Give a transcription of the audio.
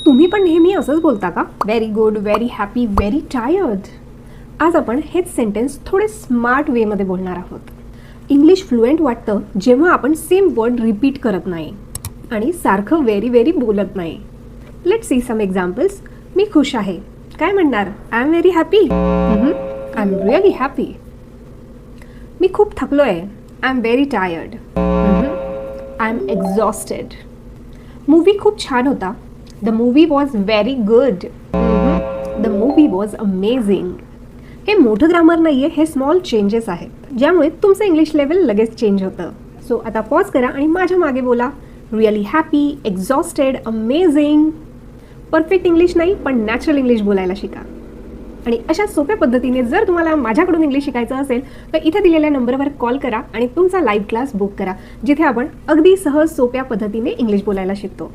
तुम्ही पण नेहमी असंच बोलता का? Very good, very happy, very tired. आज आपण हेच सेंटेन्स थोडे स्मार्ट वेमध्ये बोलणार आहोत. इंग्लिश फ्लुएंट वाटतं जेव्हा आपण सेम वर्ड रिपीट करत नाही आणि सारखं व्हेरी व्हेरी बोलत नाही. Let's see some examples. मी खुश आहे. काय म्हणणार? I am very happy. I am really happy. मी खूप थकलो आहे. I am very tired. I am exhausted. Movie खूप छान होता. The movie was very good. The movie was amazing. हे मोठं ग्रामर नाही आहे, हे स्मॉल चेंजेस आहेत ज्यामुळे तुमचं इंग्लिश लेवल लगेच चेंज होतं. सो आता पॉज करा आणि माझ्या मागे बोला. Really happy, exhausted, amazing. Perfect English नाही पण नॅचरल इंग्लिश बोलायला शिका. आणि अशा सोप्या पद्धतीने जर तुम्हाला माझ्याकडून इंग्लिश शिकायचं असेल तर इथे दिलेल्या नंबरवर कॉल करा आणि तुमचा लाईव्ह क्लास बुक करा जिथे आपण अगदी सहज सोप्या पद्धतीने इंग्लिश बोलायला शिकतो.